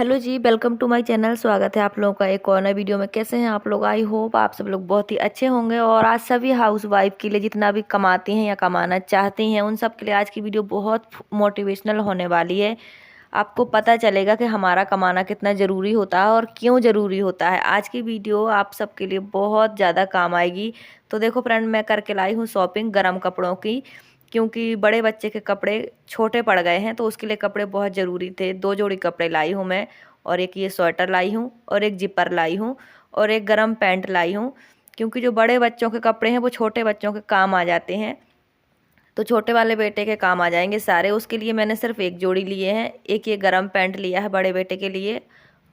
Hello ji, welcome to my channel. स्वागत है आप लोगों का एक और नए वीडियो में। कैसे हैं आप लोग? आई होप आप सब लोग बहुत ही अच्छे होंगे। और आज सभी हाउस वाइफ के लिए, जितना भी कमाती हैं या कमाना चाहती हैं, उन सब के लिए आज की वीडियो बहुत मोटिवेशनल होने वाली है। आपको पता चलेगा कि हमारा कमाना कितना ज़रूरी होता है और क्यों ज़रूरी होता है। आज की वीडियो आप सबके लिए बहुत ज़्यादा काम आएगी। तो देखो फ्रेंड, मैं करके लाई हूँ शॉपिंग गर्म कपड़ों की, क्योंकि बड़े बच्चे के कपड़े छोटे पड़ गए हैं, तो उसके लिए कपड़े बहुत ज़रूरी थे। 2 जोड़ी कपड़े लाई हूँ मैं, और एक ये स्वेटर लाई हूँ, और एक जिपर लाई हूँ, और एक गरम पैंट लाई हूँ। क्योंकि जो बड़े बच्चों के कपड़े हैं वो छोटे बच्चों के काम आ जाते हैं, तो छोटे वाले बेटे के काम आ जाएंगे सारे। उसके लिए मैंने सिर्फ एक जोड़ी लिए हैं। एक ये गरम पैंट लिया है बड़े बेटे के लिए,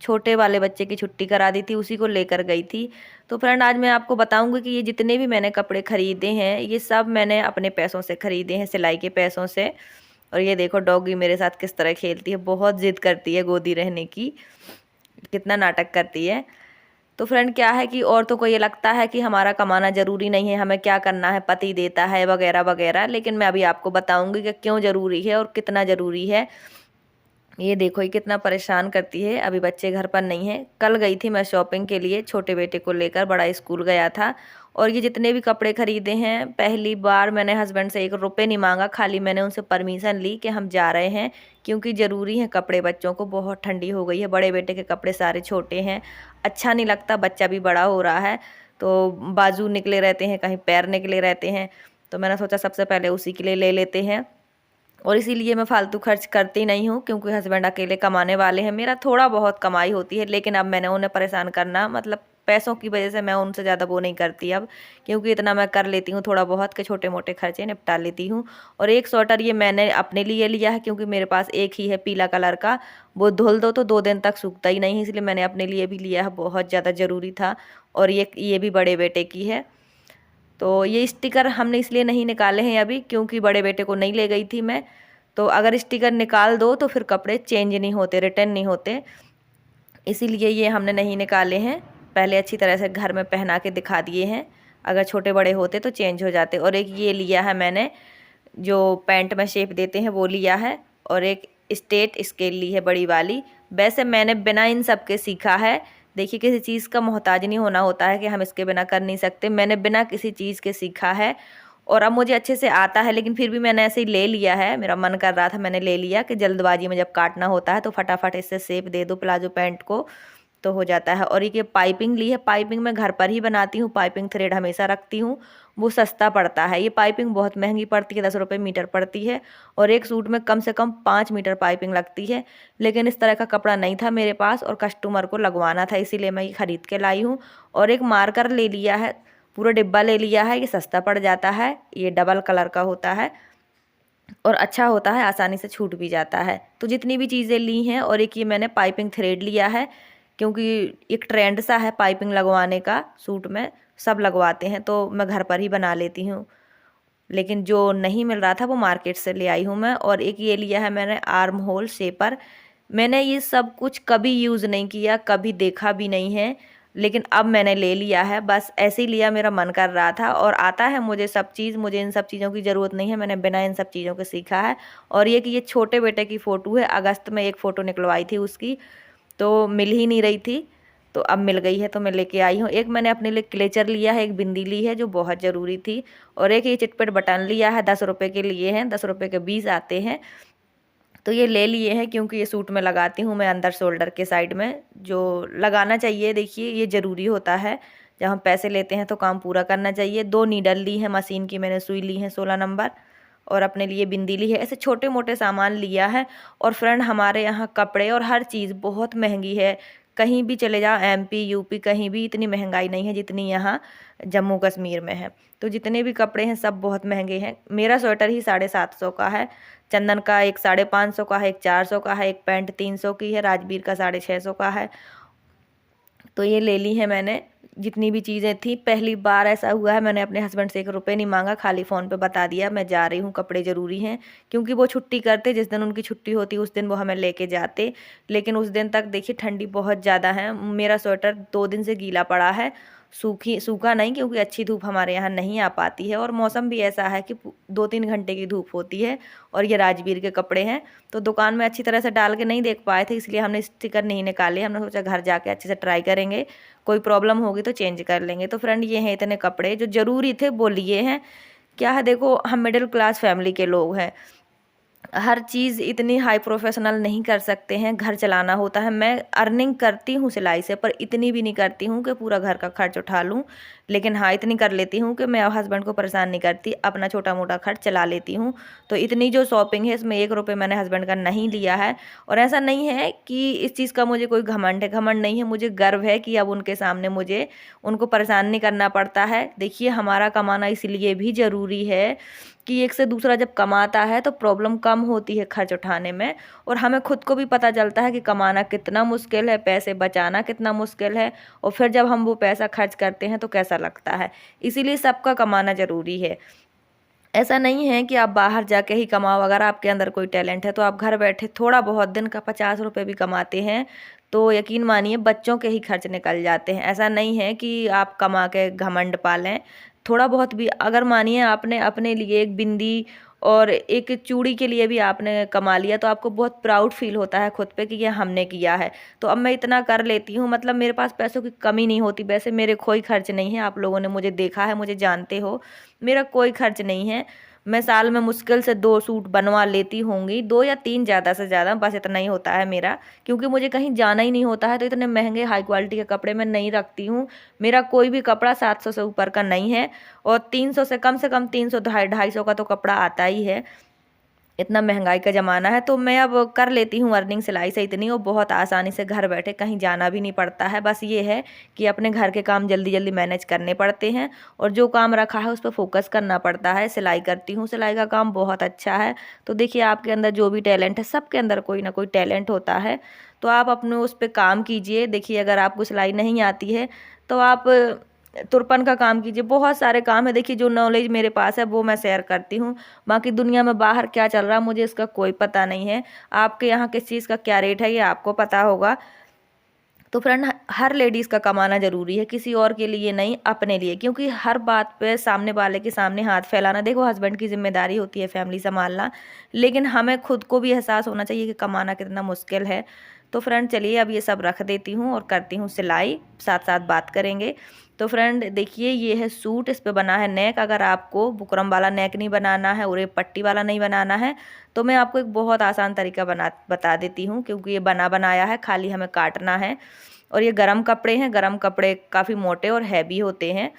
छोटे वाले बच्चे की छुट्टी करा दी थी, उसी को लेकर गई थी। तो फ्रेंड, आज मैं आपको बताऊंगी कि ये जितने भी मैंने कपड़े खरीदे हैं, ये सब मैंने अपने पैसों से खरीदे हैं, सिलाई के पैसों से। और ये देखो डॉगी मेरे साथ किस तरह खेलती है, बहुत जिद करती है गोदी रहने की, कितना नाटक करती है। तो फ्रेंड, क्या है कि औरतों को ये लगता है कि हमारा कमाना ज़रूरी नहीं है, हमें क्या करना है, पति देता है वगैरह वगैरह। लेकिन मैं अभी आपको बताऊंगी कि क्यों ज़रूरी है और कितना ज़रूरी है। ये देखो ये कितना परेशान करती है। अभी बच्चे घर पर नहीं है। कल गई थी मैं शॉपिंग के लिए, छोटे बेटे को लेकर, बड़ा स्कूल गया था। और ये जितने भी कपड़े खरीदे हैं, पहली बार मैंने हस्बैंड से 1 रुपये नहीं मांगा, खाली मैंने उनसे परमिशन ली कि हम जा रहे हैं, क्योंकि ज़रूरी है कपड़े। बच्चों को बहुत ठंडी हो गई है, बड़े बेटे के कपड़े सारे छोटे हैं, अच्छा नहीं लगता, बच्चा भी बड़ा हो रहा है, तो बाजू निकले रहते हैं, कहीं पैर निकले रहते हैं। तो मैंने सोचा सबसे पहले उसी के लिए ले लेते हैं। और इसीलिए मैं फालतू खर्च करती नहीं हूँ, क्योंकि हस्बैंड अकेले कमाने वाले हैं। मेरा थोड़ा बहुत कमाई होती है, लेकिन अब मैंने उन्हें परेशान करना, मतलब पैसों की वजह से मैं उनसे ज़्यादा वो नहीं करती अब, क्योंकि इतना मैं कर लेती हूँ, थोड़ा बहुत के छोटे मोटे खर्चे निपटा लेती हूँ। और एक स्वेटर ये मैंने अपने लिए लिया है, क्योंकि मेरे पास एक ही है पीला कलर का, वो धुल दो तो 2 दिन तक सूखता ही नहीं, इसलिए मैंने अपने लिए भी लिया है, बहुत ज़्यादा ज़रूरी था। और ये भी बड़े बेटे की है। तो ये स्टिकर हमने इसलिए नहीं निकाले हैं अभी, क्योंकि बड़े बेटे को नहीं ले गई थी मैं। तो अगर स्टिकर निकाल दो तो फिर कपड़े चेंज नहीं होते, रिटर्न नहीं होते, इसीलिए ये हमने नहीं निकाले हैं। पहले अच्छी तरह से घर में पहना के दिखा दिए हैं, अगर छोटे बड़े होते तो चेंज हो जाते। और एक ये लिया है मैंने, जो पैंट में शेप देते हैं वो लिया है। और एक स्टेट स्केल ली है बड़ी वाली। वैसे मैंने बिना इन सब के सीखा है। देखिए, किसी चीज़ का मोहताज नहीं होना होता है कि हम इसके बिना कर नहीं सकते। मैंने बिना किसी चीज़ के सीखा है, और अब मुझे अच्छे से आता है। लेकिन फिर भी मैंने ऐसे ही ले लिया है, मेरा मन कर रहा था, मैंने ले लिया कि जल्दबाजी में जब काटना होता है तो फटाफट इससे शेप दे दो प्लाजो पैंट को, तो हो जाता है। और ये पाइपिंग ली है, पाइपिंग मैं घर पर ही बनाती हूँ, पाइपिंग थ्रेड हमेशा रखती हूँ, वो सस्ता पड़ता है। ये पाइपिंग बहुत महंगी पड़ती है, 10 रुपये मीटर पड़ती है, और एक सूट में कम से कम 5 मीटर पाइपिंग लगती है। लेकिन इस तरह का कपड़ा नहीं था मेरे पास, और कस्टमर को लगवाना था, इसीलिए मैं ये खरीद के लाई हूँ। और एक मार्कर ले लिया है, पूरा डिब्बा ले लिया है, ये सस्ता पड़ जाता है, ये डबल कलर का होता है और अच्छा होता है, आसानी से छूट भी जाता है। तो जितनी भी चीज़ें ली हैं, और एक ये मैंने पाइपिंग थ्रेड लिया है, क्योंकि एक ट्रेंड सा है पाइपिंग लगवाने का, सूट में सब लगवाते हैं, तो मैं घर पर ही बना लेती हूँ। लेकिन जो नहीं मिल रहा था वो मार्केट से ले आई हूँ मैं। और एक ये लिया है मैंने आर्म होल शेपर। मैंने ये सब कुछ कभी यूज़ नहीं किया, कभी देखा भी नहीं है, लेकिन अब मैंने ले लिया है, बस ऐसे ही लिया, मेरा मन कर रहा था। और आता है मुझे सब चीज़, मुझे इन सब चीज़ों की ज़रूरत नहीं है, मैंने बिना इन सब चीज़ों के सीखा है। और ये कि ये छोटे बेटे की फ़ोटो है, अगस्त में एक फ़ोटो निकलवाई थी उसकी, तो मिल ही नहीं रही थी, तो अब मिल गई है, तो मैं लेके आई हूँ। एक मैंने अपने लिए क्लेचर लिया है, एक बिंदी ली है जो बहुत ज़रूरी थी, और एक ये चिटपट बटन लिया है, 10 रुपये के लिए हैं, 10 रुपये के 20 आते हैं, तो ये ले लिए हैं, क्योंकि ये सूट में लगाती हूँ मैं अंदर शोल्डर के साइड में, जो लगाना चाहिए। देखिए ये ज़रूरी होता है, जब हम पैसे लेते हैं तो काम पूरा करना चाहिए। 2 नीडल ली है मशीन की, मैंने सुई ली है 16 नंबर, और अपने लिए बिंदी ली है। ऐसे छोटे मोटे सामान लिया है। और फ्रेंड, हमारे यहाँ कपड़े और हर चीज़ बहुत महंगी है। कहीं भी चले जाओ, एमपी यूपी, कहीं भी इतनी महंगाई नहीं है जितनी यहाँ जम्मू कश्मीर में है। तो जितने भी कपड़े हैं सब बहुत महंगे हैं। मेरा स्वेटर ही 750 का है, चंदन का एक 550 का है, एक 400 का है, एक पैंट 300 की है, राजवीर का 650 का है। तो ये ले ली है मैंने, जितनी भी चीज़ें थी। पहली बार ऐसा हुआ है, मैंने अपने हस्बैंड से 1 रुपये नहीं मांगा, खाली फ़ोन पे बता दिया मैं जा रही हूँ, कपड़े ज़रूरी हैं। क्योंकि वो छुट्टी करते, जिस दिन उनकी छुट्टी होती उस दिन वो हमें लेके जाते। लेकिन उस दिन तक देखिए ठंडी बहुत ज़्यादा है, मेरा स्वेटर 2 दिन से गीला पड़ा है, सूखा नहीं, क्योंकि अच्छी धूप हमारे यहाँ नहीं आ पाती है और मौसम भी ऐसा है कि 2-3 घंटे की धूप होती है। और ये राजवीर के कपड़े हैं, तो दुकान में अच्छी तरह से डाल के नहीं देख पाए थे, इसलिए हमने स्टिकर नहीं निकाले। हमने सोचा घर जाके अच्छे से ट्राई करेंगे, कोई प्रॉब्लम होगी तो चेंज कर लेंगे। तो फ्रेंड ये हैं इतने कपड़े जो ज़रूरी थे वो लिए हैं। क्या है, देखो हम मिडिल क्लास फैमिली के लोग हैं, हर चीज़ इतनी हाई प्रोफेशनल नहीं कर सकते हैं, घर चलाना होता है। मैं अर्निंग करती हूँ सिलाई से, पर इतनी भी नहीं करती हूँ कि पूरा घर का खर्च उठा लूँ, लेकिन हाँ इतनी कर लेती हूँ कि मैं हस्बैंड को परेशान नहीं करती, अपना छोटा मोटा खर्च चला लेती हूँ। तो इतनी जो शॉपिंग है इसमें 1 रुपये मैंने हस्बैंड का नहीं लिया है। और ऐसा नहीं है कि इस चीज़ का मुझे कोई घमंड है, घमंड नहीं है, मुझे गर्व है कि अब उनके सामने मुझे उनको परेशान नहीं करना पड़ता है। देखिए हमारा कमाना इसलिए भी ज़रूरी है कि एक से दूसरा जब कमाता है तो प्रॉब्लम कम होती है खर्च उठाने में, और हमें खुद को भी पता चलता है कि कमाना कितना मुश्किल है, पैसे बचाना कितना मुश्किल है, और फिर जब हम वो पैसा खर्च करते हैं तो कैसा लगता है। इसीलिए सबका कमाना ज़रूरी है। ऐसा नहीं है कि आप बाहर जाके ही कमाओ, अगर आपके अंदर कोई टैलेंट है तो आप घर बैठे थोड़ा बहुत दिन का 50 रुपये भी कमाते हैं तो यकीन मानिए बच्चों के ही खर्च निकल जाते हैं। ऐसा नहीं है कि आप कमा के घमंड पालें, थोड़ा बहुत भी अगर मानिए आपने अपने लिए एक बिंदी और एक चूड़ी के लिए भी आपने कमा लिया तो आपको बहुत प्राउड फील होता है खुद पे कि ये हमने किया है। तो अब मैं इतना कर लेती हूँ, मतलब मेरे पास पैसों की कमी नहीं होती। वैसे मेरे कोई खर्च नहीं है, आप लोगों ने मुझे देखा है, मुझे जानते हो, मेरा कोई खर्च नहीं है। मैं साल में मुश्किल से 2 सूट बनवा लेती होंगी, 2 या 3 ज़्यादा से ज़्यादा, बस इतना ही होता है मेरा, क्योंकि मुझे कहीं जाना ही नहीं होता है तो इतने महंगे हाई क्वालिटी के कपड़े मैं नहीं रखती हूँ। मेरा कोई भी कपड़ा 700 से ऊपर का नहीं है, और 300 से कम 300 250 का तो कपड़ा आता ही है। इतना महंगाई का ज़माना है तो मैं अब कर लेती हूँ अर्निंग सिलाई से इतनी, और बहुत आसानी से घर बैठे कहीं जाना भी नहीं पड़ता है। बस ये है कि अपने घर के काम जल्दी जल्दी मैनेज करने पड़ते हैं, और जो काम रखा है उस पर फोकस करना पड़ता है। सिलाई करती हूँ, सिलाई का काम बहुत अच्छा है। तो देखिए आपके अंदर जो भी टैलेंट है, सबके अंदर कोई ना कोई टैलेंट होता है, तो आप अपने उस पर काम कीजिए। देखिए अगर आपको सिलाई नहीं आती है तो आप तुरपन का काम कीजिए, बहुत सारे काम है। देखिए जो नॉलेज मेरे पास है वो मैं शेयर करती हूँ, बाकी दुनिया में बाहर क्या चल रहा है मुझे इसका कोई पता नहीं है। आपके यहाँ किस चीज़ का क्या रेट है ये आपको पता होगा। तो फ्रेंड हर लेडीज़ का कमाना ज़रूरी है, किसी और के लिए नहीं, अपने लिए, क्योंकि हर बात पे सामने वाले के सामने हाथ फैलाना, देखो हस्बैंड की जिम्मेदारी होती है फैमिली संभालना, लेकिन हमें खुद को भी एहसास होना चाहिए कि कमाना कितना मुश्किल है। तो फ्रेंड चलिए अब ये सब रख देती हूँ और करती हूँ सिलाई, साथ साथ बात करेंगे। तो फ्रेंड देखिए ये है सूट, इस पे बना है नेक। अगर आपको बुकरम वाला नेक नहीं बनाना है और ये पट्टी वाला नहीं बनाना है तो मैं आपको एक बहुत आसान तरीका बता देती हूँ, क्योंकि ये बना बनाया है, खाली हमें काटना है। और ये गरम कपड़े हैं, गरम कपड़े काफ़ी मोटे और हैवी होते हैं।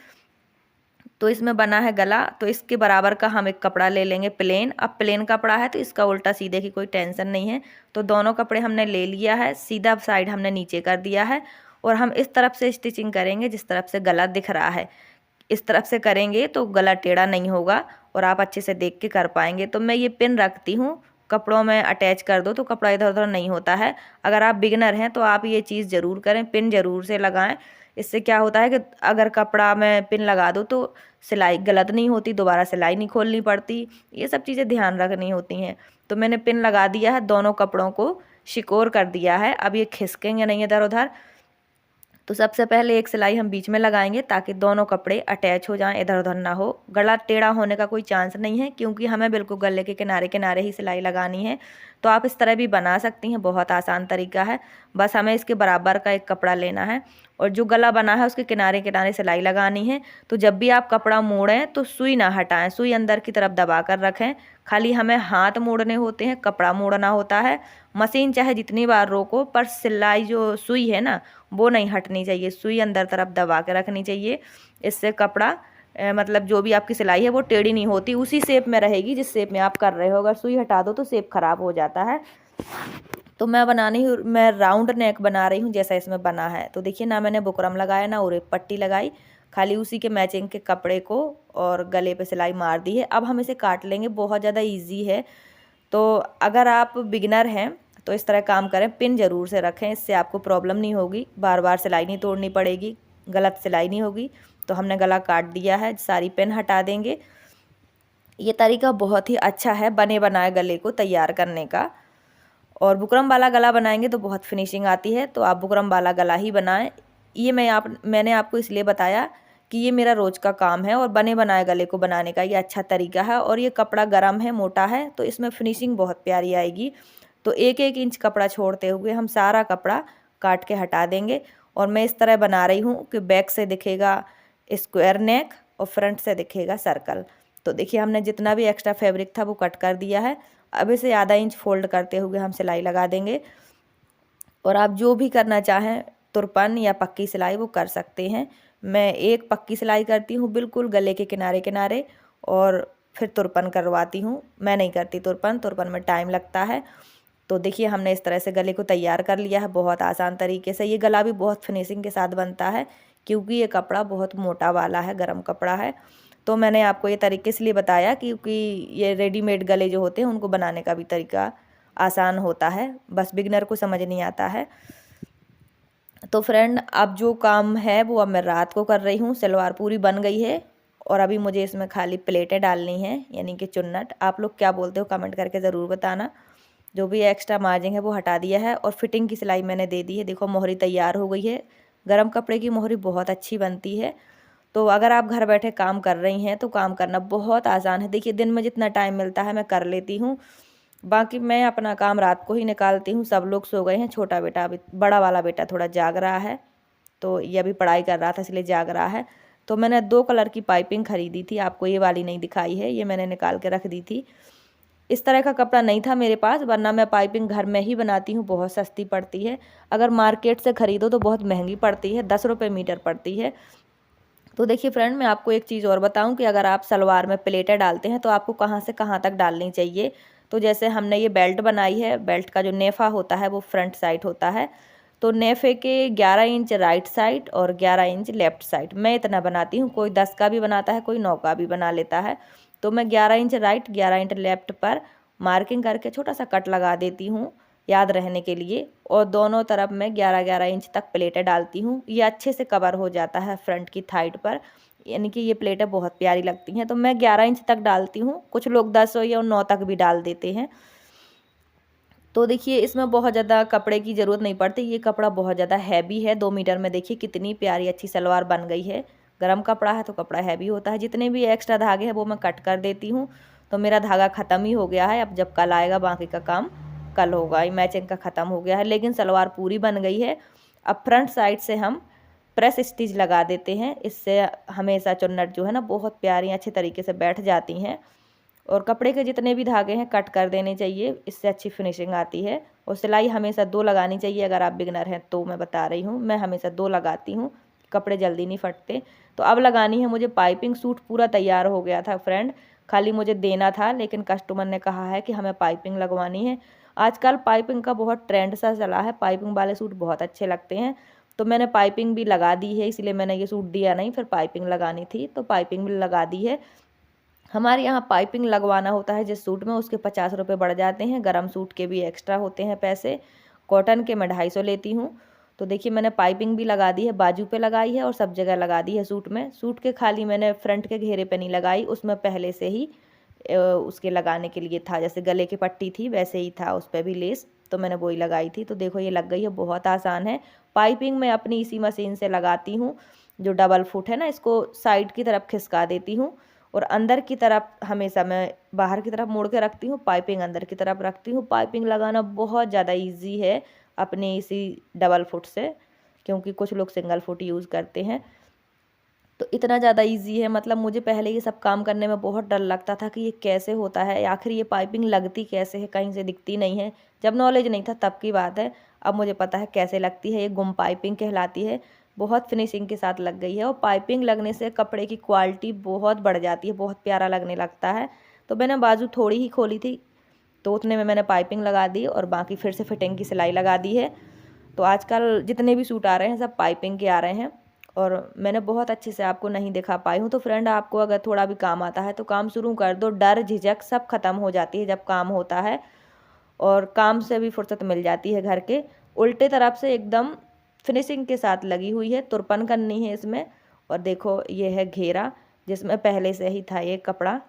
तो इसमें बना है गला, तो इसके बराबर का हम एक कपड़ा ले लेंगे प्लेन। अब प्लेन कपड़ा है तो इसका उल्टा सीधे की कोई टेंशन नहीं है। तो दोनों कपड़े हमने ले लिया है, सीधा साइड हमने नीचे कर दिया है, और हम इस तरफ से स्टिचिंग करेंगे जिस तरफ से गला दिख रहा है। इस तरफ से करेंगे तो गला टेढ़ा नहीं होगा और आप अच्छे से देख के कर पाएंगे। तो मैं ये पिन रखती हूँ, कपड़ों में अटैच कर दो तो कपड़ा इधर उधर नहीं होता है। अगर आप बिगनर हैं तो आप ये चीज़ ज़रूर करें, पिन ज़रूर से लगाएं। इससे क्या होता है कि अगर कपड़ा में पिन लगा दो तो सिलाई गलत नहीं होती, दोबारा सिलाई नहीं खोलनी पड़ती, ये सब चीज़ें ध्यान रखनी होती हैं। तो मैंने पिन लगा दिया है, दोनों कपड़ों को सिकोर कर दिया है। अब ये खिसकेंगे नहीं इधर उधर। तो सबसे पहले एक सिलाई हम बीच में लगाएंगे ताकि दोनों कपड़े अटैच हो जाएं, इधर उधर ना हो। गला टेढ़ा होने का कोई चांस नहीं है, क्योंकि हमें बिल्कुल गले के किनारे किनारे ही सिलाई लगानी है। तो आप इस तरह भी बना सकती हैं, बहुत आसान तरीका है। बस हमें इसके बराबर का एक कपड़ा लेना है और जो गला बना है उसके किनारे किनारे सिलाई लगानी है। तो जब भी आप कपड़ा मोड़ें तो सुई ना हटाएं, सुई अंदर की तरफ दबा कर रखें। खाली हमें हाथ मोड़ने होते हैं, कपड़ा मोड़ना होता है। मशीन चाहे जितनी बार रोको, पर सिलाई जो सुई है ना वो नहीं हटनी चाहिए, सुई अंदर तरफ दबा के रखनी चाहिए। इससे कपड़ा मतलब जो भी आपकी सिलाई है वो टेढ़ी नहीं होती, उसी शेप में रहेगी जिस शेप में आप कर रहे हो। अगर सुई हटा दो तो शेप खराब हो जाता है। तो मैं राउंड नेक बना रही हूँ जैसा इसमें बना है। तो देखिए ना मैंने बुकरम लगाया ना और पट्टी लगाई, खाली उसी के मैचिंग के कपड़े को और गले पे सिलाई मार दी है। अब हम इसे काट लेंगे, बहुत ज़्यादा ईजी है। तो अगर आप बिगिनर हैं तो इस तरह काम करें, पिन ज़रूर से रखें, इससे आपको प्रॉब्लम नहीं होगी, बार बार सिलाई नहीं तोड़नी पड़ेगी, गलत सिलाई नहीं होगी। तो हमने गला काट दिया है, सारी पिन हटा देंगे। ये तरीका बहुत ही अच्छा है बने बनाए गले को तैयार करने का। और बुकरम वाला गला बनाएंगे तो बहुत फिनिशिंग आती है, तो आप बुकरम वाला गला ही बनाएं। ये मैंने आपको इसलिए बताया कि ये मेरा रोज़ का काम है और बने बनाए गले को बनाने का ये अच्छा तरीका है। और ये कपड़ा गरम है, मोटा है, तो इसमें फिनिशिंग बहुत प्यारी आएगी। तो 1-1 इंच कपड़ा छोड़ते हुए हम सारा कपड़ा काट के हटा देंगे। और मैं इस तरह बना रही हूँ कि बैक से दिखेगा स्क्वायर नेक और फ्रंट से दिखेगा सर्कल। तो देखिए हमने जितना भी एक्स्ट्रा फैब्रिक था वो कट कर दिया है। अब इसे आधा इंच फोल्ड करते हुए हम सिलाई लगा देंगे। और आप जो भी करना चाहें, तुरपन या पक्की सिलाई वो कर सकते हैं। मैं एक पक्की सिलाई करती हूँ बिल्कुल गले के किनारे किनारे, और फिर तुरपन करवाती हूँ। मैं नहीं करती तुरपन में टाइम लगता है। तो देखिए हमने इस तरह से गले को तैयार कर लिया है बहुत आसान तरीके से। ये गला भी बहुत फिनिशिंग के साथ बनता है क्योंकि ये कपड़ा बहुत मोटा वाला है, गर्म कपड़ा है। तो मैंने आपको ये तरीके इसलिए बताया क्योंकि ये रेडीमेड गले जो होते हैं उनको बनाने का भी तरीका आसान होता है, बस बिगनर को समझ नहीं आता है। तो फ्रेंड अब जो काम है वो अब मैं रात को कर रही हूँ। सलवार पूरी बन गई है और अभी मुझे इसमें खाली प्लेटें डालनी हैं, यानी कि चुन्नट। आप लोग क्या बोलते हो कमेंट करके ज़रूर बताना। जो भी एक्स्ट्रा मार्जिन है वो हटा दिया है और फिटिंग की सिलाई मैंने दे दी है। देखो मोहरी तैयार हो गई है। गरम कपड़े की मोहरी बहुत अच्छी बनती है। तो अगर आप घर बैठे काम कर रही हैं तो काम करना बहुत आसान है। देखिए दिन में जितना टाइम मिलता है मैं कर लेती हूँ, बाकी मैं अपना काम रात को ही निकालती हूँ। सब लोग सो गए हैं, छोटा बेटा अभी, बड़ा वाला बेटा थोड़ा जाग रहा है, तो ये अभी पढ़ाई कर रहा था इसलिए जाग रहा है। तो मैंने 2 कलर की पाइपिंग खरीदी थी, आपको ये वाली नहीं दिखाई है, ये मैंने निकाल के रख दी थी। इस तरह का कपड़ा नहीं था मेरे पास, वरना मैं पाइपिंग घर में ही बनाती हूँ, बहुत सस्ती पड़ती है। अगर मार्केट से ख़रीदो तो बहुत महंगी पड़ती है, 10 रुपये मीटर पड़ती है। तो देखिए फ्रेंड मैं आपको एक चीज़ और बताऊं कि अगर आप सलवार में प्लेटें डालते हैं तो आपको कहाँ से कहाँ तक डालनी चाहिए। तो जैसे हमने ये बेल्ट बनाई है, बेल्ट का जो नेफा होता है वो फ्रंट साइड होता है। तो नेफे के 11 इंच राइट साइड और 11 इंच लेफ्ट साइड, मैं इतना बनाती हूँ। कोई 10 का भी बनाता है, कोई 9 का भी बना लेता है। तो मैं 11 इंच राइट 11 इंच लेफ्ट पर मार्किंग करके छोटा सा कट लगा देती हूँ याद रहने के लिए। और दोनों तरफ मैं 11-11 इंच तक प्लेटें डालती हूँ। ये अच्छे से कवर हो जाता है फ्रंट की थाइड पर, यानी कि ये प्लेटें बहुत प्यारी लगती हैं। तो मैं 11 इंच तक डालती हूँ, कुछ लोग 10 या 9 तक भी डाल देते हैं। तो देखिए इसमें बहुत ज़्यादा कपड़े की ज़रूरत नहीं पड़ती, ये कपड़ा बहुत ज़्यादा हैवी है। 2 मीटर में देखिए कितनी प्यारी अच्छी सलवार बन गई है। गर्म कपड़ा है तो कपड़ा हैवी होता है। जितने भी एक्स्ट्रा धागे हैं वो मैं कट कर देती हूँ। तो मेरा धागा ख़त्म ही हो गया है, अब जब कल आएगा बाकी का काम कल होगा। ये मैचिंग का ख़त्म हो गया है, लेकिन सलवार पूरी बन गई है। अब फ्रंट साइड से हम प्रेस स्टिच लगा देते हैं, इससे हमेशा चुन्नट जो है ना बहुत प्यारी अच्छे तरीके से बैठ जाती हैं। और कपड़े के जितने भी धागे हैं कट कर देने चाहिए, इससे अच्छी फिनिशिंग आती है। और सिलाई हमेशा 2 लगानी चाहिए, अगर आप बिगनर हैं तो मैं बता रही हूँ, मैं हमेशा 2 लगाती हूँ, कपड़े जल्दी नहीं फटते। तो अब लगानी है मुझे पाइपिंग। सूट पूरा तैयार हो गया था फ्रेंड, खाली मुझे देना था, लेकिन कस्टमर ने कहा है कि हमें पाइपिंग लगवानी है। आजकल पाइपिंग का बहुत ट्रेंड सा चला है, पाइपिंग वाले सूट बहुत अच्छे लगते हैं। तो मैंने पाइपिंग भी लगा दी है, इसलिए मैंने ये सूट दिया नहीं, फिर पाइपिंग लगानी थी तो पाइपिंग भी लगा दी है। हमारे यहाँ पाइपिंग लगवाना होता है जिस सूट में, उसके 50 रुपये बढ़ जाते हैं। गरम सूट के भी एक्स्ट्रा होते हैं पैसे। कॉटन के मैं 250 लेती हूँ। तो देखिए मैंने पाइपिंग भी लगा दी है, बाजू पे लगाई है और सब जगह लगा दी है सूट में। सूट के खाली मैंने फ्रंट के घेरे पे नहीं लगाई, उसमें पहले से ही उसके लगाने के लिए था, जैसे गले की पट्टी थी वैसे ही था उस पर भी लेस, तो मैंने वही लगाई थी। तो देखो ये लग गई है, बहुत आसान है। पाइपिंग मैं अपनी इसी मशीन से लगाती हूँ, जो डबल फुट है ना, इसको साइड की तरफ खिसका देती हूँ और अंदर की तरफ हमेशा मैं बाहर की तरफ मोड़ के रखती हूँ, पाइपिंग अंदर की तरफ रखती हूँ। पाइपिंग लगाना बहुत ज़्यादा इजी है अपने इसी डबल फुट से, क्योंकि कुछ लोग सिंगल फुट यूज़ करते हैं। तो इतना ज़्यादा इजी है, मतलब मुझे पहले ये सब काम करने में बहुत डर लगता था कि ये कैसे होता है, आखिर ये पाइपिंग लगती कैसे है, कहीं से दिखती नहीं है। जब नॉलेज नहीं था तब की बात है, अब मुझे पता है कैसे लगती है। ये गुम पाइपिंग कहलाती है, बहुत फिनिशिंग के साथ लग गई है। और पाइपिंग लगने से कपड़े की क्वालिटी बहुत बढ़ जाती है, बहुत प्यारा लगने लगता है। तो मैंने बाजू थोड़ी ही खोली थी, तो उतने में मैंने पाइपिंग लगा दी और बाकी फिर से फिटिंग की सिलाई लगा दी है। तो आजकल जितने भी सूट आ रहे हैं सब पाइपिंग के आ रहे हैं, और मैंने बहुत अच्छे से आपको नहीं दिखा पाई हूँ। तो फ्रेंड आपको अगर थोड़ा भी काम आता है तो काम शुरू कर दो, डर झिझक सब खत्म हो जाती है जब काम होता है, और काम से भी फुर्सत मिल जाती है। घर के उल्टे तरफ से एकदम फिनिशिंग के साथ लगी हुई है, तुरपन करनी है इसमें। और देखो ये है घेरा, जिसमें पहले से ही था ये कपड़ा,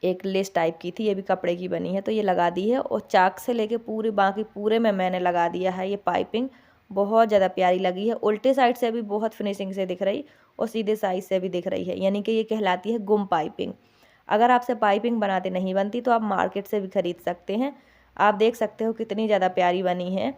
एक लेस टाइप की थी, ये भी कपड़े की बनी है, तो ये लगा दी है। और चाक से लेके पूरे बाकी पूरे में मैंने लगा दिया है ये पाइपिंग। बहुत ज़्यादा प्यारी लगी है। उल्टे साइड से भी बहुत फिनिशिंग से दिख रही और सीधे साइड से भी दिख रही है, यानी कि ये कहलाती है गुम पाइपिंग। अगर आपसे पाइपिंग बनाते नहीं बनती तो आप मार्केट से भी खरीद सकते हैं। आप देख सकते हो कितनी ज़्यादा प्यारी बनी है।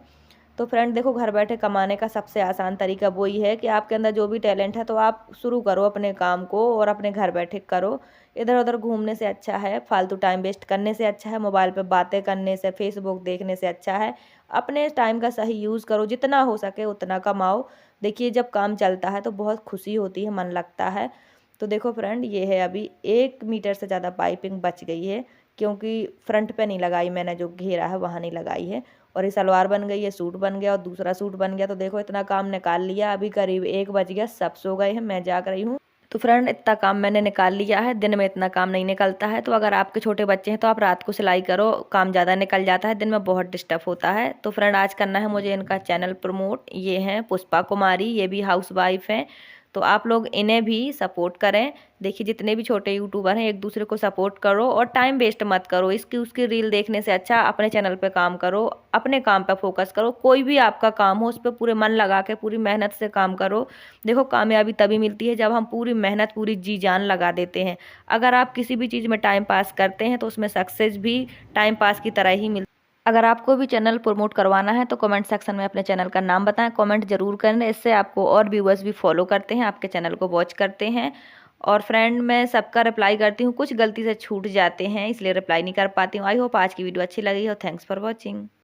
तो फ्रेंड देखो, घर बैठे कमाने का सबसे आसान तरीका वही है कि आपके अंदर जो भी टैलेंट है तो आप शुरू करो अपने काम को और अपने घर बैठे करो। इधर उधर घूमने से अच्छा है, फालतू टाइम वेस्ट करने से अच्छा है, मोबाइल पे बातें करने से, फेसबुक देखने से अच्छा है अपने टाइम का सही यूज़ करो, जितना हो सके उतना कमाओ। देखिए जब काम चलता है तो बहुत खुशी होती है, मन लगता है। तो देखो फ्रेंड, ये है अभी 1 मीटर से ज़्यादा पाइपिंग बच गई है, क्योंकि फ्रंट पे नहीं लगाई मैंने, जो घेरा है वहाँ नहीं लगाई है। और ये सलवार बन गई है, सूट बन गया और दूसरा सूट बन गया। तो देखो इतना काम निकाल लिया। अभी करीब 1 बज गया, सब सो गए हैं, मैं जाग रही हूँ। तो फ्रेंड इतना काम मैंने निकाल लिया है। दिन में इतना काम नहीं निकलता है, तो अगर आपके छोटे बच्चे हैं तो आप रात को सिलाई करो, काम ज़्यादा निकल जाता है, दिन में बहुत डिस्टर्ब होता है। तो फ्रेंड आज करना है मुझे इनका चैनल प्रमोट। ये हैं पुष्पा कुमारी, ये भी हाउस वाइफ हैं। तो आप लोग इन्हें भी सपोर्ट करें। देखिए जितने भी छोटे यूट्यूबर हैं एक दूसरे को सपोर्ट करो और टाइम वेस्ट मत करो। इसकी उसकी रील देखने से अच्छा अपने चैनल पे काम करो, अपने काम पे फोकस करो। कोई भी आपका काम हो उस पर पूरे मन लगा के पूरी मेहनत से काम करो। देखो कामयाबी तभी मिलती है जब हम पूरी मेहनत, पूरी जी जान लगा देते हैं। अगर आप किसी भी चीज़ में टाइम पास करते हैं तो उसमें सक्सेस भी टाइम पास की तरह ही मिलती है। अगर आपको भी चैनल प्रमोट करवाना है तो कमेंट सेक्शन में अपने चैनल का नाम बताएं, कमेंट जरूर करें। इससे आपको और व्यूअर्स भी फॉलो करते हैं, आपके चैनल को वॉच करते हैं। और फ्रेंड मैं सबका रिप्लाई करती हूँ, कुछ गलती से छूट जाते हैं इसलिए रिप्लाई नहीं कर पाती हूँ। आई होप आज की वीडियो अच्छी लगी हो। Thanks for watching.